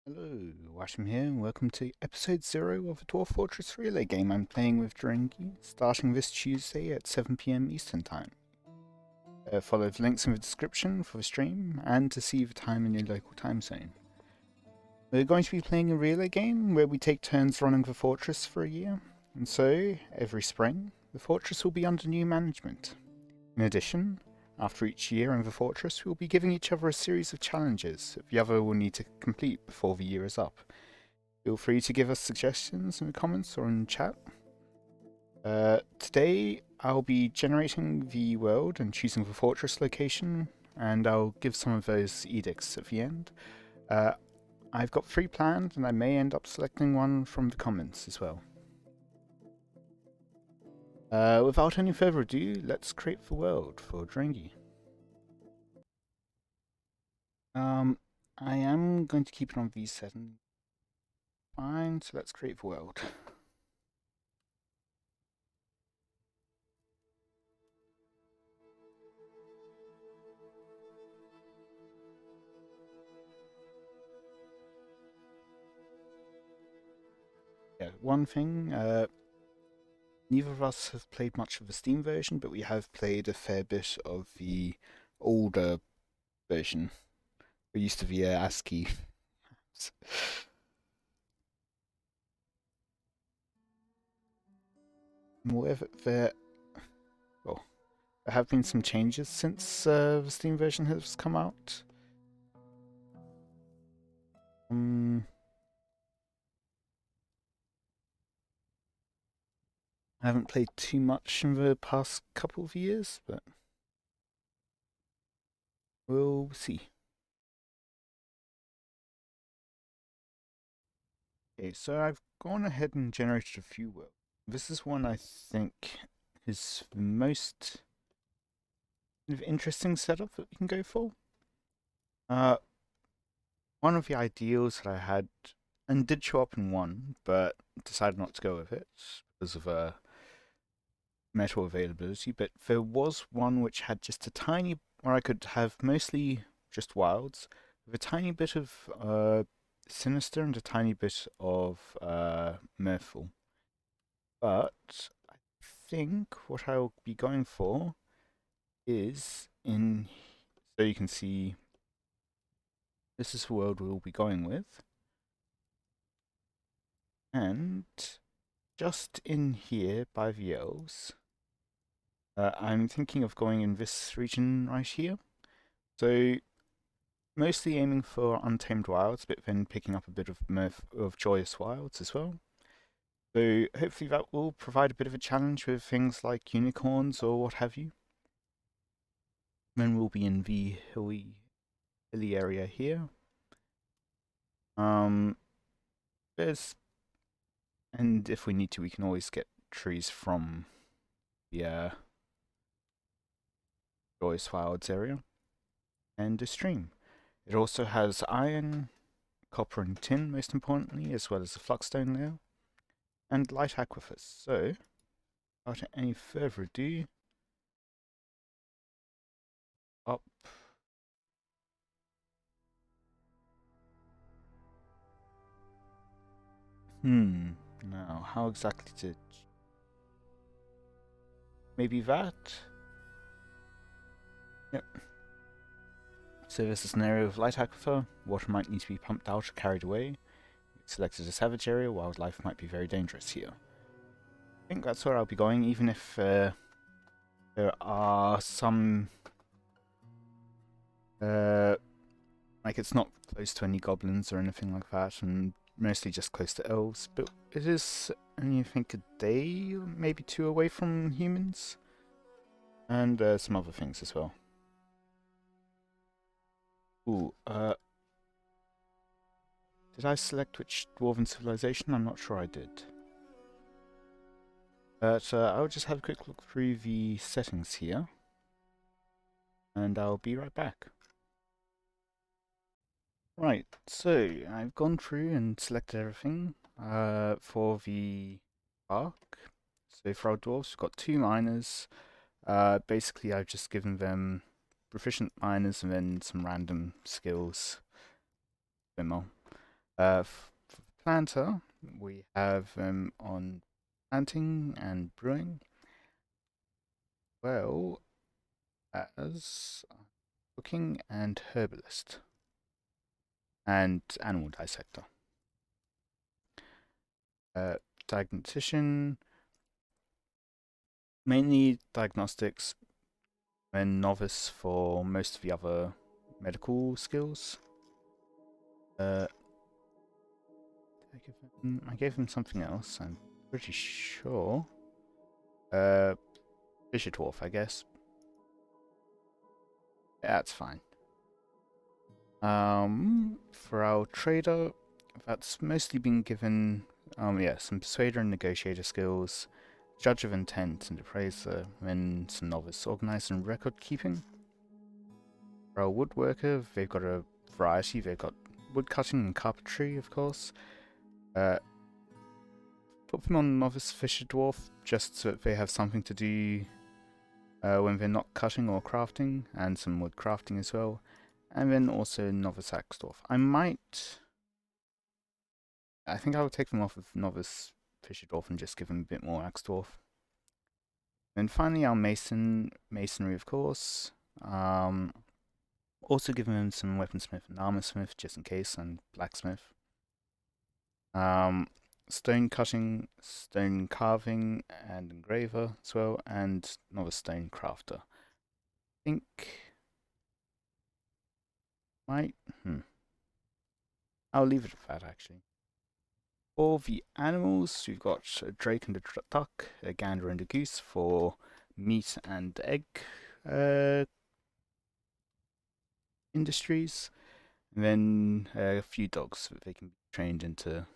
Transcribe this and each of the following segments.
Hello, Washam here, and welcome to episode 0 of a Dwarf Fortress relay game I'm playing with Draringi, starting this Tuesday at 7 PM Eastern Time. Follow the links in the description for the stream, and to see the time in your local time zone. We're going to be playing a relay game where we take turns running the fortress for a year, and so, every spring, the fortress will be under new management. In addition, after each year in the fortress, we will be giving each other a series of challenges that the other will need to complete before the year is up. Feel free to give us suggestions in the comments or in chat. Today, I'll be generating the world and choosing the fortress location, and I'll give some of those edicts at the end. I've got 3 planned, and I may end up selecting one from the comments as well. Without any further ado, let's create the world for Draringi. I am going to keep it on these settings. Fine, so let's create the world. Yeah, one thing, neither of us have played much of the Steam version, but we have played a fair bit of the older version. We're used to the ASCII. Whatever there have been some changes since the Steam version has come out. I haven't played too much in the past couple of years, but we'll see. Okay, so I've gone ahead and generated a few worlds. This is one I think is the most interesting setup that we can go for. One of the ideals that I had, and did show up in one, but decided not to go with it because of metal availability, but there was one which had just a tiny, where I could have mostly just wilds, with a tiny bit of sinister and a tiny bit of mirthful. But I think what I'll be going for is in, so you can see this is the world we'll be going with. And just in here by the elves, I'm thinking of going in this region right here. So mostly aiming for untamed wilds, but then picking up a bit of joyous wilds as well. So hopefully that will provide a bit of a challenge with things like unicorns or what have you. Then we'll be in the hilly area here. There's, and if we need to, we can always get trees from the Joyous Wilds area, and a stream. It also has iron, copper and tin, most importantly, as well as a fluxstone layer, and light aquifers. So, without any further ado, up. Now, how exactly to... Maybe that? Yep. So this is an area of light aquifer. Water might need to be pumped out or carried away. Selected a savage area. Wildlife might be very dangerous here. I think that's where I'll be going, even if there are some... like it's not close to any goblins or anything like that, and mostly just close to elves, but it is only, I think, a day, maybe 2 away from humans, and some other things as well. Ooh, did I select which dwarven civilization? I'm not sure I did. But I'll just have a quick look through the settings here, and I'll be right back. Right, so I've gone through and selected everything for the arc. So for our dwarves, we've got 2 miners. Basically, I've just given them proficient miners and then some random skills. For planter, we have on planting and brewing, well as cooking and herbalist and animal dissector. Diagnostician, mainly diagnostics, and novice for most of the other medical skills. I gave him something else, I'm pretty sure. Fisher Dwarf, I guess. Yeah, that's fine. For our trader, that's mostly been given, some persuader and negotiator skills, judge of intent and appraiser, and some novice organizer and record keeping. For our woodworker, they've got a variety. They've got woodcutting and carpentry, of course. Put them on novice fisher dwarf just so that they have something to do when they're not cutting or crafting, and some wood crafting as well. And then also novice axe dwarf. I think I'll take them off of novice fisher dwarf and just give them a bit more axe dwarf. Then finally our masonry, of course. Also giving them some weaponsmith and armorsmith just in case, and blacksmith. Stone cutting, stone carving, and engraver as well, and novice stone crafter. I think I'll leave it at that actually. For the animals, we've got a drake and a duck, a gander and a goose for meat and egg industries, and then a few dogs so that they can be trained into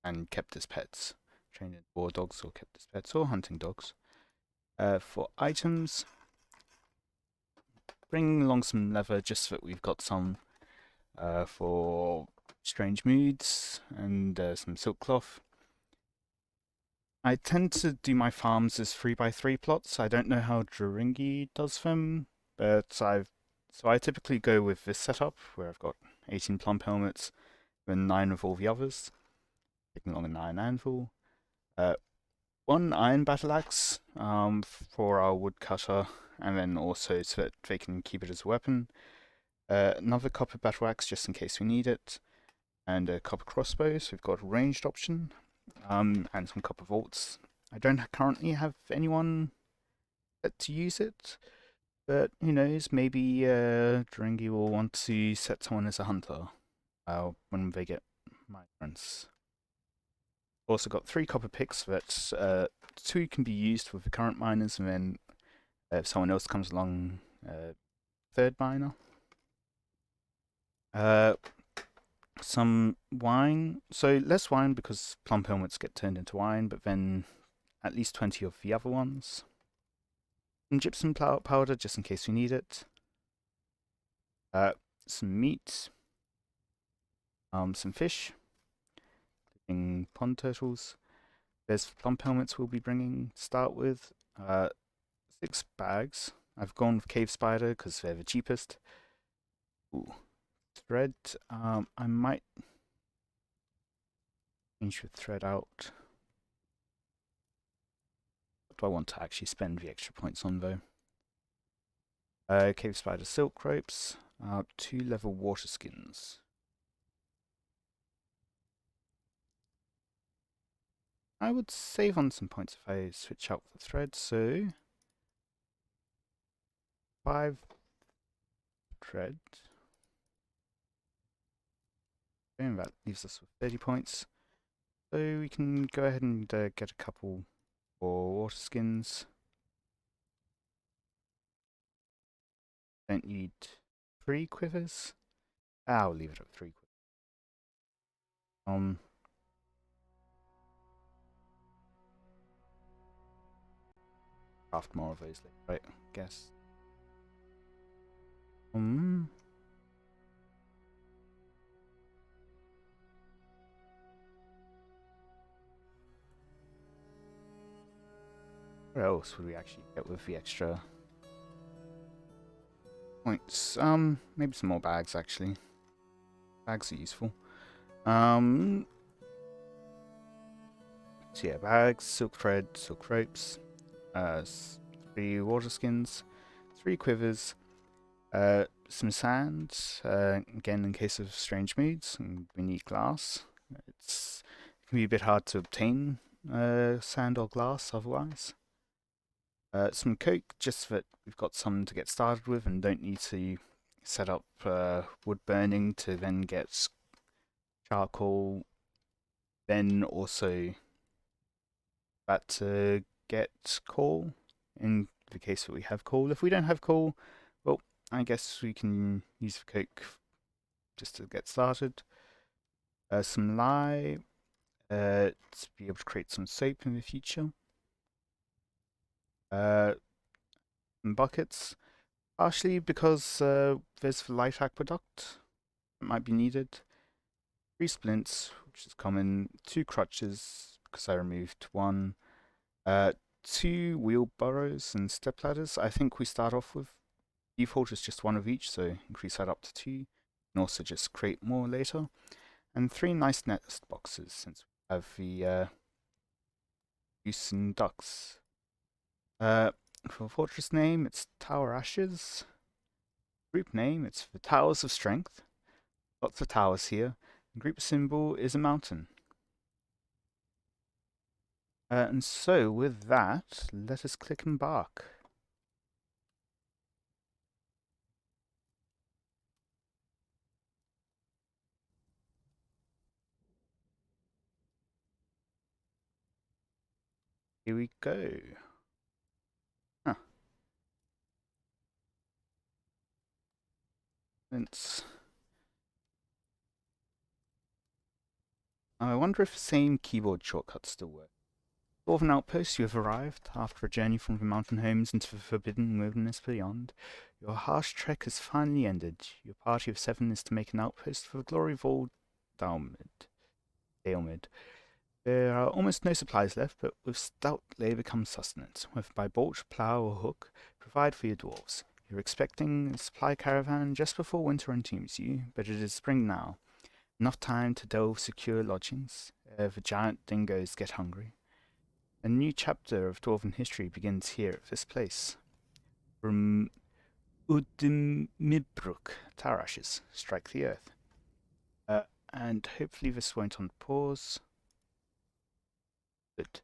and kept as pets. Trained into war dogs or kept as pets or hunting dogs. For items, bring along some leather just so that we've got some for strange moods, and some silk cloth. I tend to do my farms as 3x3 plots. I don't know how Draringi does them, but I typically go with this setup where I've got 18 plump helmets, then 9 of all the others, taking along an iron anvil, 1 iron battle axe for our woodcutter, and then also so that they can keep it as a weapon. Another copper battle axe just in case we need it, and a copper crossbow, so we've got a ranged option, and some copper vaults. I don't currently have anyone to use it, but who knows, maybe Draringi will want to set someone as a hunter when they get migrants. Also got 3 copper picks that 2 can be used with the current miners, and then if someone else comes along, 3rd miner. Some wine, so less wine because plump helmets get turned into wine, but then at least 20 of the other ones. Some gypsum powder just in case we need it. Some meat. Some fish. Including pond turtles. There's plump helmets we'll be bringing to start with. 6 bags. I've gone with cave spider because they're the cheapest. Ooh. Thread. I might change the thread out. What do I want to actually spend the extra points on though? Cave spider silk ropes. 2 level water skins. I would save on some points if I switch out the thread, so 5 thread. And that leaves us with 30 points. So we can go ahead and get a couple for water skins. Don't need 3 quivers. I'll leave it at 3 quivers. Craft more of those later, right? I guess. What else would we actually get with the extra points? Maybe some more bags actually. Bags are useful. So yeah, bags, silk thread, silk ropes, 3 water skins, 3 quivers, some sand, again in case of strange moods, and we need glass. It can be a bit hard to obtain sand or glass otherwise. Some coke, just so that we've got some to get started with and don't need to set up wood burning to then get charcoal, then also that to get coal in the case that we have coal. If we don't have coal, well, I guess we can use the coke just to get started. Some lye to be able to create some soap in the future. Some buckets, partially because there's the light aqueduct that might be needed. 3 splints, which is common. 2 crutches, because I removed 1. 2 wheelbarrows and step ladders. I think we start off with default is just 1 of each, so increase that up to 2. You can also just create more later. And 3 nice nest boxes, since we have the goose and ducks. For fortress name, it's Tower Ashes. Group name, it's the Towers of Strength. Lots of towers here. And group symbol is a mountain. And so, with that, let us click Embark. Here we go. Huh. I wonder if the same keyboard shortcuts still work. Dwarven outpost, you have arrived. After a journey from the mountain homes into the forbidden wilderness beyond, your harsh trek has finally ended. Your party of 7 is to make an outpost for the glory of old Daelmid. There are almost no supplies left, but with stout labour comes sustenance. Whether by bolt, plough, or hook, provide for your dwarves. You're expecting a supply caravan just before winter entombs you, but it is spring now. Enough time to delve secure lodgings. The giant dingoes get hungry. A new chapter of Dwarven history begins here at this place. From Udimibrook, tower ashes strike the earth. And hopefully this won't unpause. Good.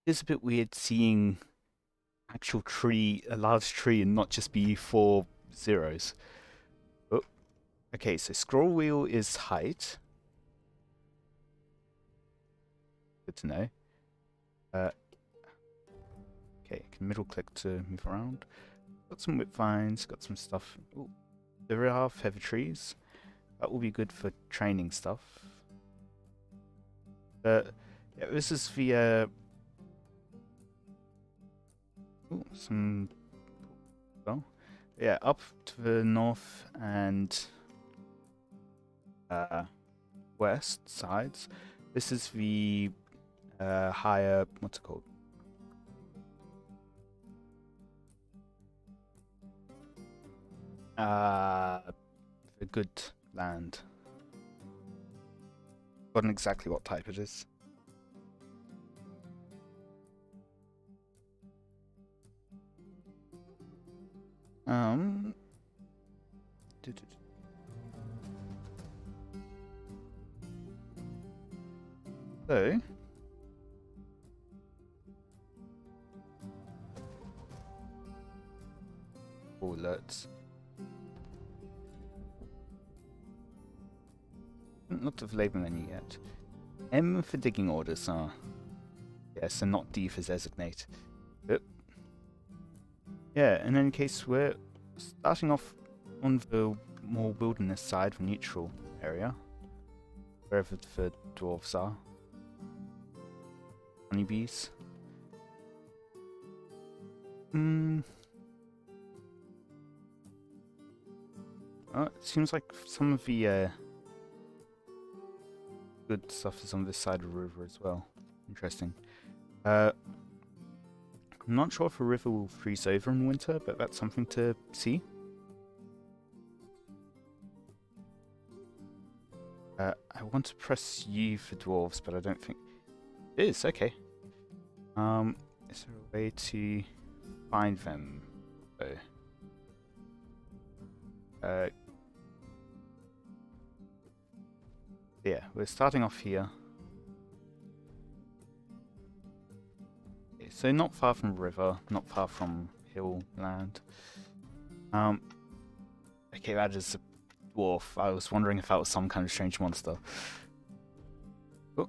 It's a bit weird seeing actual tree, a large tree, and not just be 4 zeros. Oh, okay, so scroll wheel is height. Good to know. Okay, can middle click to move around. Got some whip vines, got some stuff. Ooh, there are feather trees. That will be good for training stuff. Yeah, this is the some well, yeah, up to the north and west sides. This is the higher, what's it called? The good land. Forgotten exactly what type it is. So alerts. Haven't looked at the label menu yet. M for digging orders are yes, and not D for designate. But yeah, in any case, we're starting off on the more wilderness side, the neutral area, wherever the dwarves are. Honeybees. Oh, it seems like some of the good stuff is on this side of the river as well. Interesting. I'm not sure if a river will freeze over in winter, but that's something to see. I want to press U for dwarves, but I don't think it is. Okay. Is there a way to find them? Oh. Yeah, we're starting off here. Okay, so not far from river, not far from hill land. Okay, that is a dwarf. I was wondering if that was some kind of strange monster. Oh.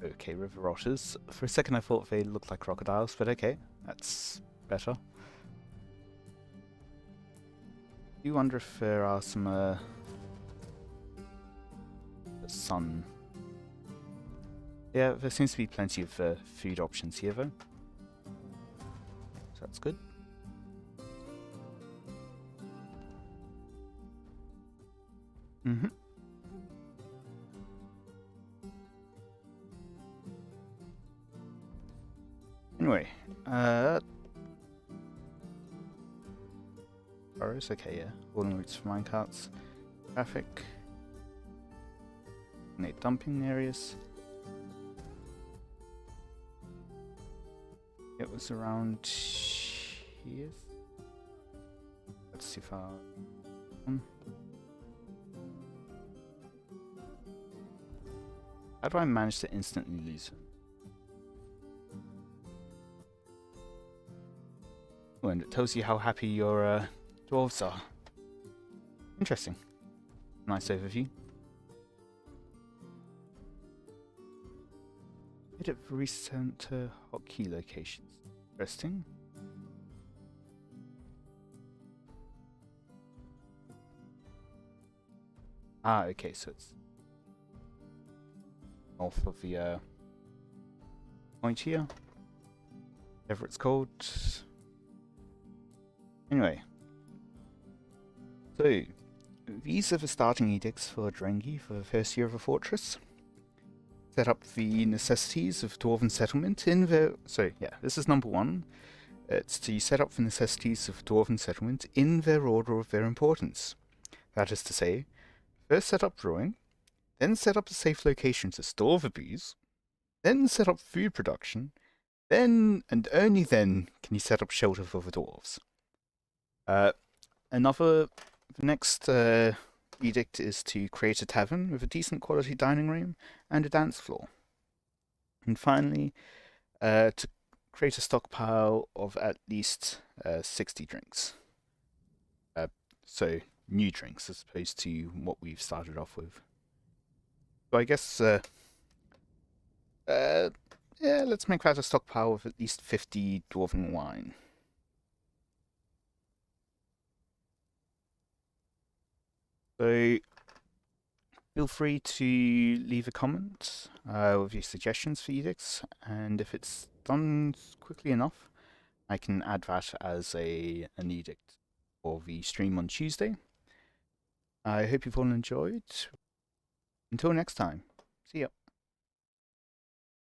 Okay, river otters. For a second I thought they looked like crocodiles, but okay, that's better. I do wonder if there are some the sun. Yeah, there seems to be plenty of food options here though. So that's good. Mm-hmm. Anyway, burrows, okay, yeah. Hauling routes for minecarts. Traffic. Need dumping areas. It was around here. Let's see if how do I manage to instantly lose it? Oh, and it tells you how happy your dwarves are. Interesting. Nice overview. Edit recenter hotkey locations. Interesting. Ah, okay, so it's north of the point here. Whatever it's called. Anyway. So, these are the starting edicts for Draringi for the first year of a fortress. Set up the necessities of dwarven settlement in the... So, yeah, this is number 1. It's to set up the necessities of dwarven settlement in their order of their importance. That is to say, first set up brewing, then set up a safe location to store the bees, then set up food production, then, and only then, can you set up shelter for the dwarves. The next edict is to create a tavern with a decent quality dining room and a dance floor. And finally, to create a stockpile of at least 60 drinks. So, new drinks as opposed to what we've started off with. So I guess, yeah, let's make that a stockpile of at least 50 dwarven wine. So, feel free to leave a comment with your suggestions for edicts, and if it's done quickly enough, I can add that as an edict for the stream on Tuesday. I hope you've all enjoyed. Until next time, see ya.